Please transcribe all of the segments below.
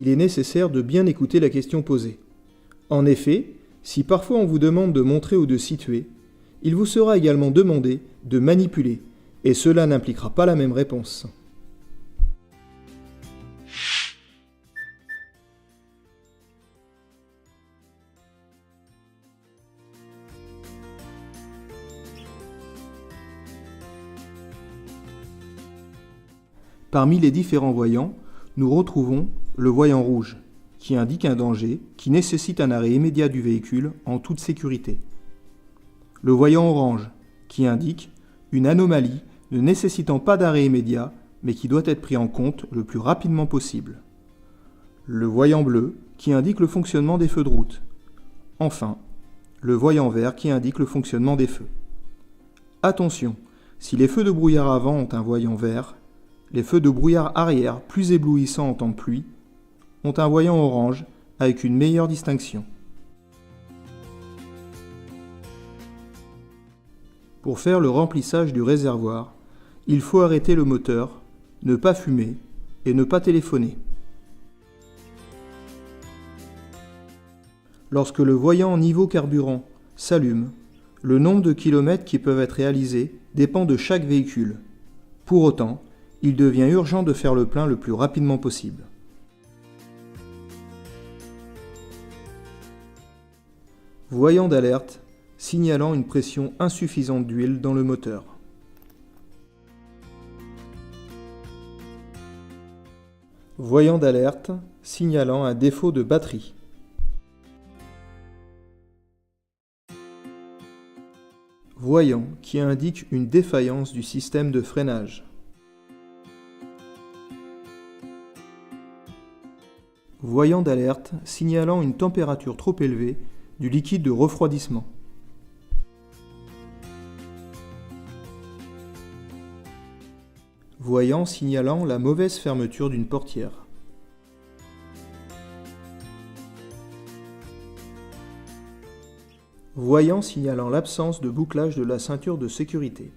Il est nécessaire de bien écouter la question posée. En effet, si parfois on vous demande de montrer ou de situer, il vous sera également demandé de manipuler, et cela n'impliquera pas la même réponse. Parmi les différents voyants, nous retrouvons le voyant rouge, qui indique un danger qui nécessite un arrêt immédiat du véhicule en toute sécurité. Le voyant orange, qui indique une anomalie ne nécessitant pas d'arrêt immédiat, mais qui doit être pris en compte le plus rapidement possible. Le voyant bleu, qui indique le fonctionnement des feux de route. Enfin, le voyant vert, qui indique le fonctionnement des feux. Attention, si les feux de brouillard avant ont un voyant vert, les feux de brouillard arrière, plus éblouissants en temps de pluie, ont un voyant orange avec une meilleure distinction. Pour faire le remplissage du réservoir, il faut arrêter le moteur, ne pas fumer et ne pas téléphoner. Lorsque le voyant niveau carburant s'allume, le nombre de kilomètres qui peuvent être réalisés dépend de chaque véhicule. Pour autant, il devient urgent de faire le plein le plus rapidement possible. Voyant d'alerte signalant une pression insuffisante d'huile dans le moteur. Voyant d'alerte signalant un défaut de batterie. Voyant qui indique une défaillance du système de freinage. Voyant d'alerte signalant une température trop élevée du liquide de refroidissement. Voyant signalant la mauvaise fermeture d'une portière. Voyant signalant l'absence de bouclage de la ceinture de sécurité.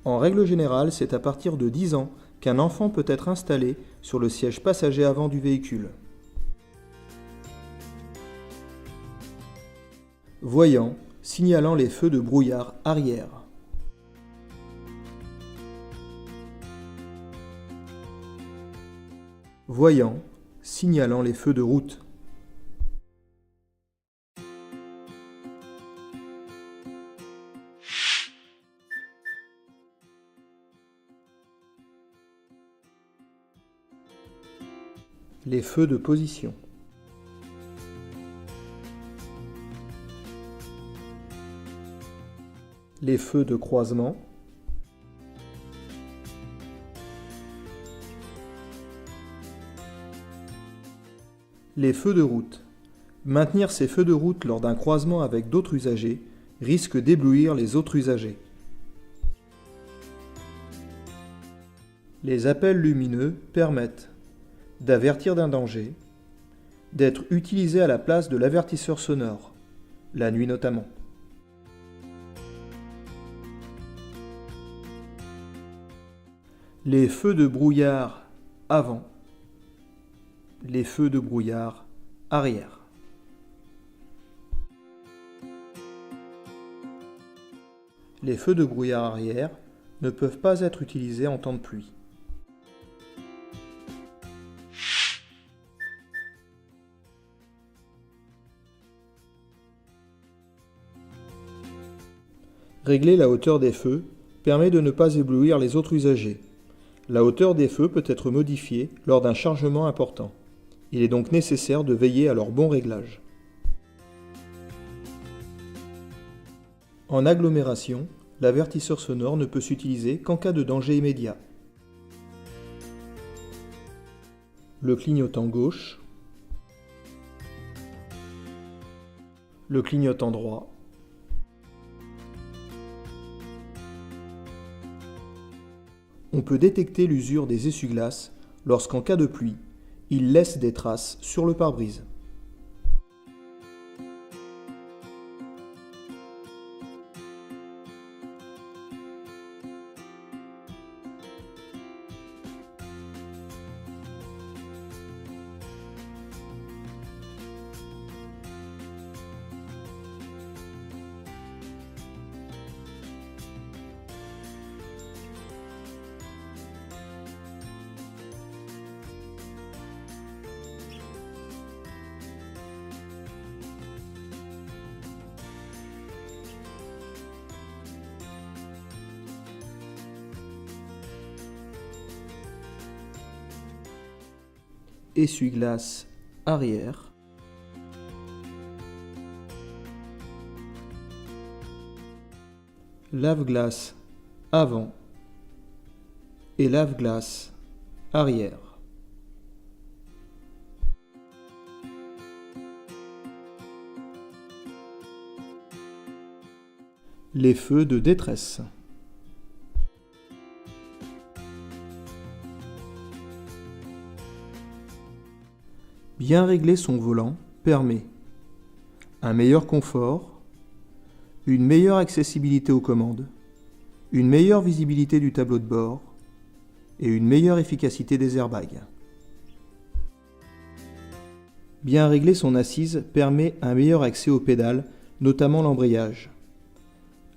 En règle générale, c'est à partir de 10 ans qu'un enfant peut être installé sur le siège passager avant du véhicule. Voyant signalant les feux de brouillard arrière. Voyant signalant les feux de route. Les feux de position. Les feux de croisement. Les feux de route. Maintenir ces feux de route lors d'un croisement avec d'autres usagers risque d'éblouir les autres usagers. Les appels lumineux permettent d'avertir d'un danger, d'être utilisés à la place de l'avertisseur sonore, la nuit notamment. Les feux de brouillard avant, les feux de brouillard arrière. Les feux de brouillard arrière ne peuvent pas être utilisés en temps de pluie. Régler la hauteur des feux permet de ne pas éblouir les autres usagers. La hauteur des feux peut être modifiée lors d'un chargement important. Il est donc nécessaire de veiller à leur bon réglage. En agglomération, l'avertisseur sonore ne peut s'utiliser qu'en cas de danger immédiat. Le clignotant gauche, le clignotant droit, on peut détecter l'usure des essuie-glaces lorsqu'en cas de pluie, ils laissent des traces sur le pare-brise. essuie-glace arrière, lave-glace avant et lave-glace arrière. Les feux de détresse. Bien régler son volant permet un meilleur confort, une meilleure accessibilité aux commandes, une meilleure visibilité du tableau de bord et une meilleure efficacité des airbags. Bien régler son assise permet un meilleur accès aux pédales, notamment l'embrayage.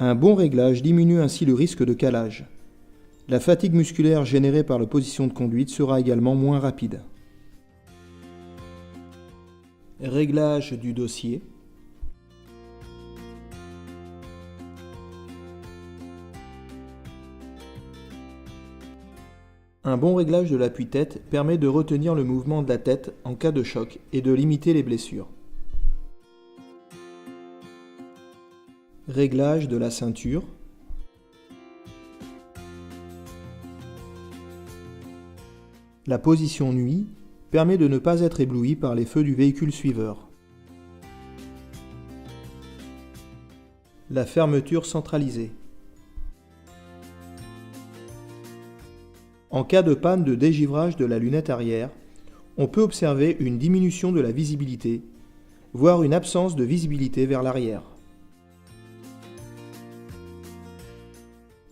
Un bon réglage diminue ainsi le risque de calage. La fatigue musculaire générée par la position de conduite sera également moins rapide. Réglage du dossier. Un bon réglage de l'appui-tête permet de retenir le mouvement de la tête en cas de choc et de limiter les blessures. Réglage de la ceinture. La position nuit permet de ne pas être ébloui par les feux du véhicule suiveur. La fermeture centralisée. En cas de panne de dégivrage de la lunette arrière, on peut observer une diminution de la visibilité, voire une absence de visibilité vers l'arrière.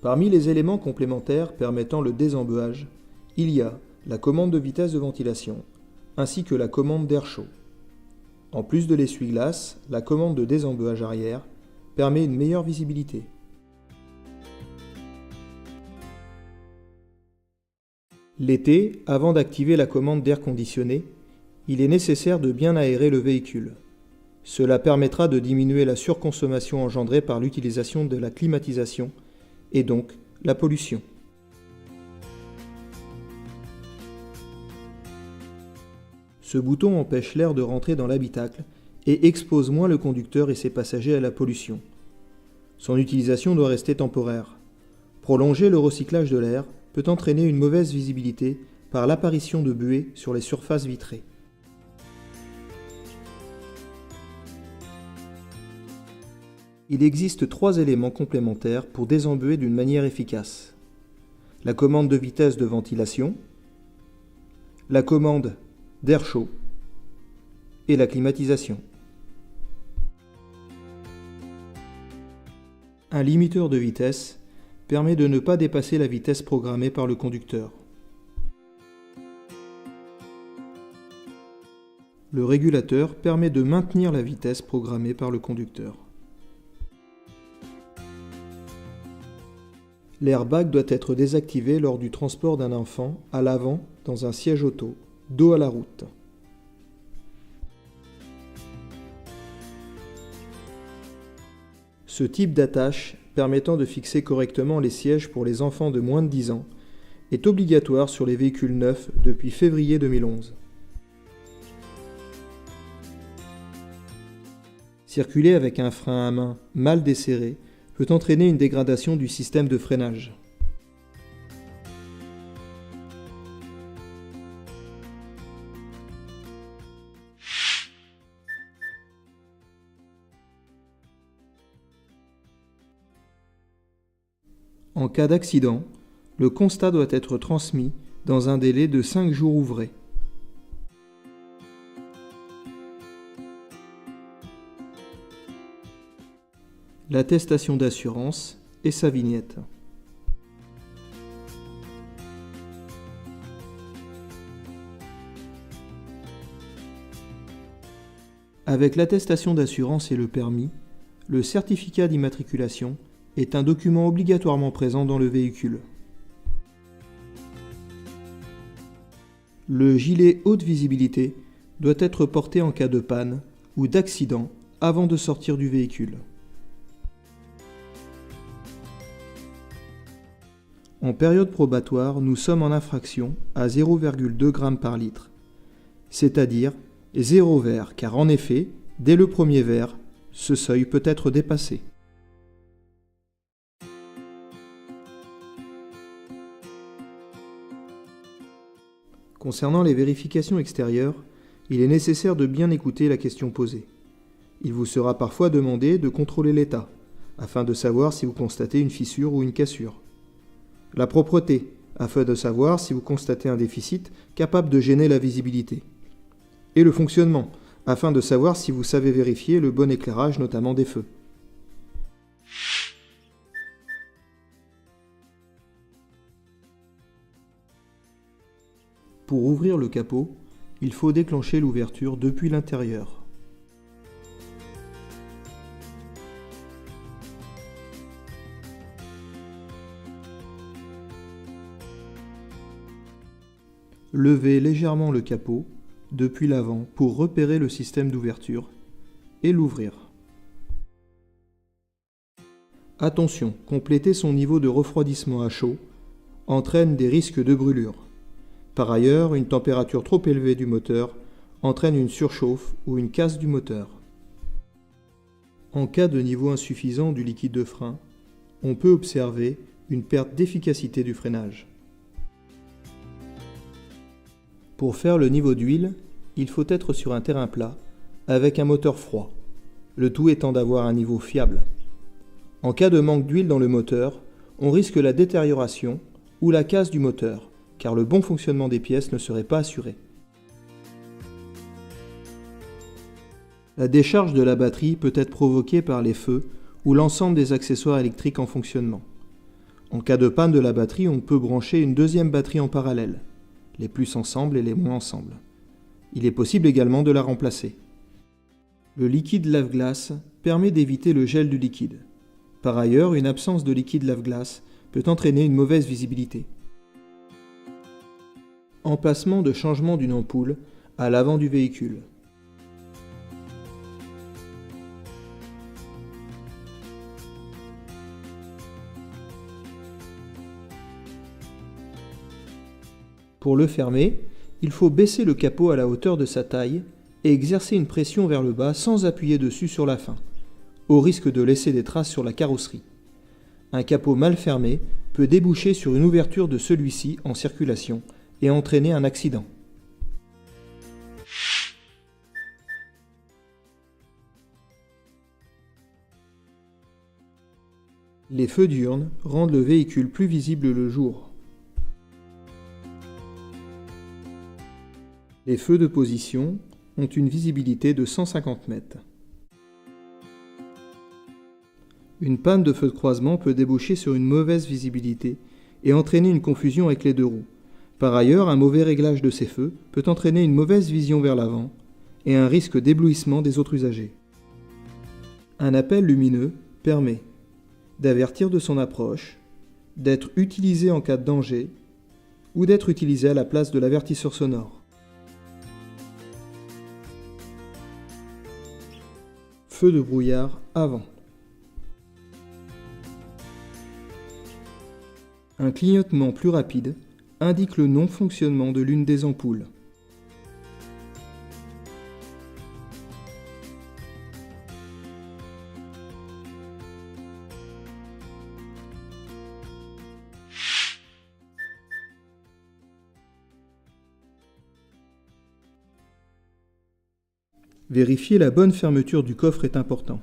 Parmi les éléments complémentaires permettant le désembeuage, il y a la commande de vitesse de ventilation, ainsi que la commande d'air chaud. En plus de l'essuie-glace, la commande de désembeuage arrière permet une meilleure visibilité. L'été, avant d'activer la commande d'air conditionné, il est nécessaire de bien aérer le véhicule. Cela permettra de diminuer la surconsommation engendrée par l'utilisation de la climatisation et donc la pollution. Ce bouton empêche l'air de rentrer dans l'habitacle et expose moins le conducteur et ses passagers à la pollution. Son utilisation doit rester temporaire. Prolonger le recyclage de l'air peut entraîner une mauvaise visibilité par l'apparition de buées sur les surfaces vitrées. Il existe 3 éléments complémentaires pour désembuer d'une manière efficace. La commande de vitesse de ventilation, la commande d'air chaud et la climatisation. Un limiteur de vitesse permet de ne pas dépasser la vitesse programmée par le conducteur. Le régulateur permet de maintenir la vitesse programmée par le conducteur. L'airbag doit être désactivé lors du transport d'un enfant à l'avant dans un siège auto, dos à la route. Ce type d'attache, permettant de fixer correctement les sièges pour les enfants de moins de 10 ans, est obligatoire sur les véhicules neufs depuis février 2011. Circuler avec un frein à main mal desserré peut entraîner une dégradation du système de freinage. En cas d'accident, le constat doit être transmis dans un délai de 5 jours ouvrés. L'attestation d'assurance et sa vignette. Avec l'attestation d'assurance et le permis, le certificat d'immatriculation est un document obligatoirement présent dans le véhicule. Le gilet haute visibilité doit être porté en cas de panne ou d'accident avant de sortir du véhicule. En période probatoire, nous sommes en infraction à 0,2 g par litre. c'est-à-dire 0 verre, car en effet, dès le premier verre, ce seuil peut être dépassé. Concernant les vérifications extérieures, il est nécessaire de bien écouter la question posée. Il vous sera parfois demandé de contrôler l'état, afin de savoir si vous constatez une fissure ou une cassure. La propreté, afin de savoir si vous constatez un déficit capable de gêner la visibilité. Et le fonctionnement, afin de savoir si vous savez vérifier le bon éclairage, notamment des feux. Pour ouvrir le capot, il faut déclencher l'ouverture depuis l'intérieur. Levez légèrement le capot depuis l'avant pour repérer le système d'ouverture et l'ouvrir. Attention, compléter son niveau de refroidissement à chaud entraîne des risques de brûlure. Par ailleurs, une température trop élevée du moteur entraîne une surchauffe ou une casse du moteur. En cas de niveau insuffisant du liquide de frein, on peut observer une perte d'efficacité du freinage. Pour faire le niveau d'huile, il faut être sur un terrain plat, avec un moteur froid, le tout étant d'avoir un niveau fiable. En cas de manque d'huile dans le moteur, on risque la détérioration ou la casse du moteur, car le bon fonctionnement des pièces ne serait pas assuré. La décharge de la batterie peut être provoquée par les feux ou l'ensemble des accessoires électriques en fonctionnement. En cas de panne de la batterie, on peut brancher une deuxième batterie en parallèle, les plus ensemble et les moins ensemble. Il est possible également de la remplacer. Le liquide lave-glace permet d'éviter le gel du liquide. Par ailleurs, une absence de liquide lave-glace peut entraîner une mauvaise visibilité. Emplacement de changement d'une ampoule à l'avant du véhicule. Pour le fermer, il faut baisser le capot à la hauteur de sa taille et exercer une pression vers le bas sans appuyer dessus sur la fin, au risque de laisser des traces sur la carrosserie. Un capot mal fermé peut déboucher sur une ouverture de celui-ci en circulation et entraîner un accident. Les feux diurnes rendent le véhicule plus visible le jour. Les feux de position ont une visibilité de 150 mètres. Une panne de feu de croisement peut déboucher sur une mauvaise visibilité et entraîner une confusion avec les deux roues. Par ailleurs, un mauvais réglage de ces feux peut entraîner une mauvaise vision vers l'avant et un risque d'éblouissement des autres usagers. Un appel lumineux permet d'avertir de son approche, d'être utilisé en cas de danger ou d'être utilisé à la place de l'avertisseur sonore. Feu de brouillard avant. Un clignotement plus rapide indique le non-fonctionnement de l'une des ampoules. Vérifier la bonne fermeture du coffre est important.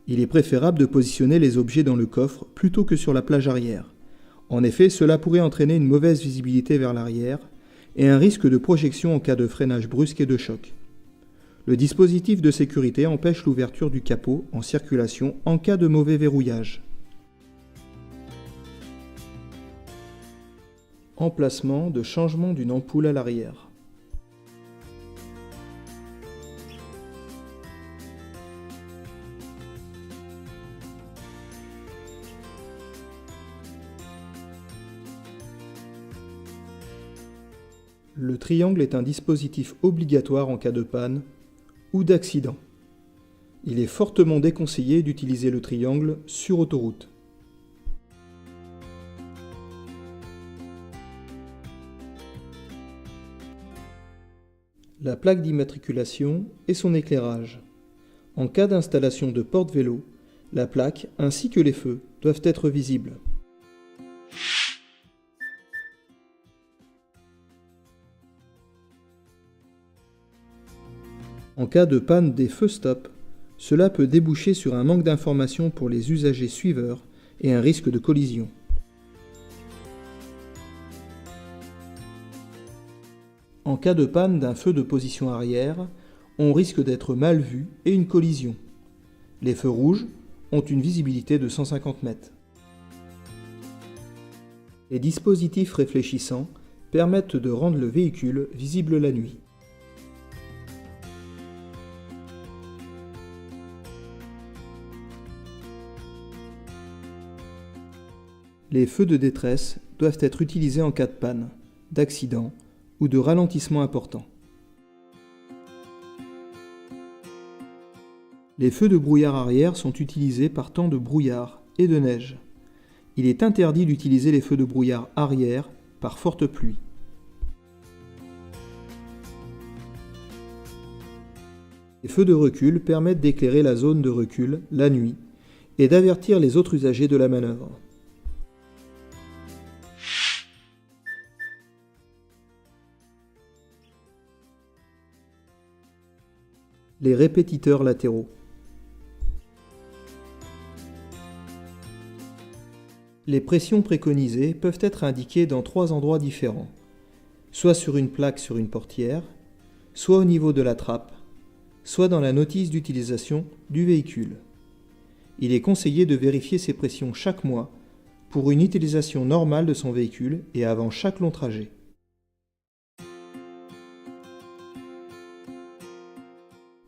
Il est préférable de positionner les objets dans le coffre plutôt que sur la plage arrière. En effet, cela pourrait entraîner une mauvaise visibilité vers l'arrière et un risque de projection en cas de freinage brusque et de choc. Le dispositif de sécurité empêche l'ouverture du capot en circulation en cas de mauvais verrouillage. Emplacement de changement d'une ampoule à l'arrière. Le triangle est un dispositif obligatoire en cas de panne ou d'accident. Il est fortement déconseillé d'utiliser le triangle sur autoroute. La plaque d'immatriculation et son éclairage. En cas d'installation de porte-vélo, la plaque ainsi que les feux doivent être visibles. En cas de panne des feux stop, cela peut déboucher sur un manque d'information pour les usagers suiveurs et un risque de collision. En cas de panne d'un feu de position arrière, on risque d'être mal vu et une collision. Les feux rouges ont une visibilité de 150 mètres. Les dispositifs réfléchissants permettent de rendre le véhicule visible la nuit. Les feux de détresse doivent être utilisés en cas de panne, d'accident ou de ralentissement important. Les feux de brouillard arrière sont utilisés par temps de brouillard et de neige. Il est interdit d'utiliser les feux de brouillard arrière par forte pluie. Les feux de recul permettent d'éclairer la zone de recul la nuit et d'avertir les autres usagers de la manœuvre. Les répétiteurs latéraux. Les pressions préconisées peuvent être indiquées dans 3 endroits différents, soit sur une plaque sur une portière, soit au niveau de la trappe, soit dans la notice d'utilisation du véhicule. Il est conseillé de vérifier ces pressions chaque mois pour une utilisation normale de son véhicule et avant chaque long trajet.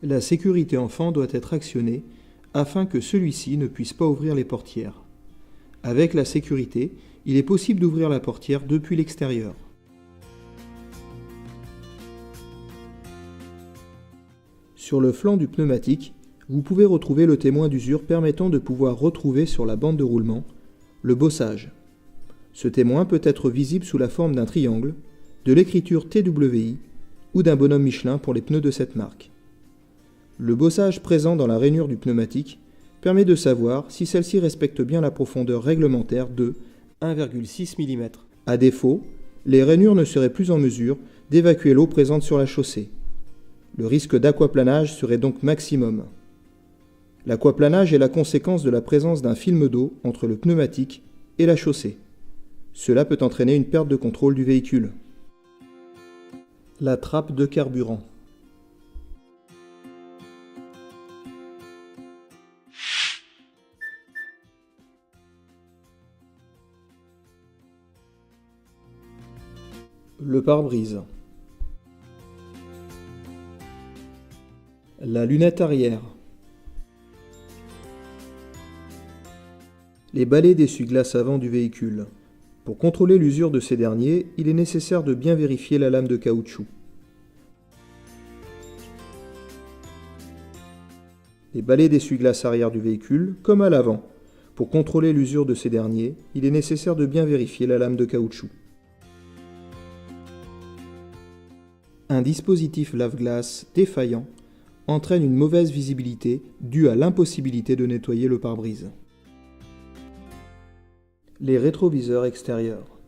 La sécurité enfant doit être actionnée afin que celui-ci ne puisse pas ouvrir les portières. Avec la sécurité, il est possible d'ouvrir la portière depuis l'extérieur. Sur le flanc du pneumatique, vous pouvez retrouver le témoin d'usure permettant de pouvoir retrouver sur la bande de roulement le bossage. Ce témoin peut être visible sous la forme d'un triangle, de l'écriture TWI ou d'un bonhomme Michelin pour les pneus de cette marque. Le bossage présent dans la rainure du pneumatique permet de savoir si celle-ci respecte bien la profondeur réglementaire de 1,6 mm. À défaut, les rainures ne seraient plus en mesure d'évacuer l'eau présente sur la chaussée. Le risque d'aquaplanage serait donc maximum. L'aquaplanage est la conséquence de la présence d'un film d'eau entre le pneumatique et la chaussée. Cela peut entraîner une perte de contrôle du véhicule. La trappe de carburant. Le pare-brise. La lunette arrière. Les balais d'essuie-glace avant du véhicule. Pour contrôler l'usure de ces derniers, il est nécessaire de bien vérifier la lame de caoutchouc. Les balais d'essuie-glace arrière du véhicule, comme à l'avant. Pour contrôler l'usure de ces derniers, il est nécessaire de bien vérifier la lame de caoutchouc. Un dispositif lave-glace défaillant entraîne une mauvaise visibilité due à l'impossibilité de nettoyer le pare-brise. Les rétroviseurs extérieurs.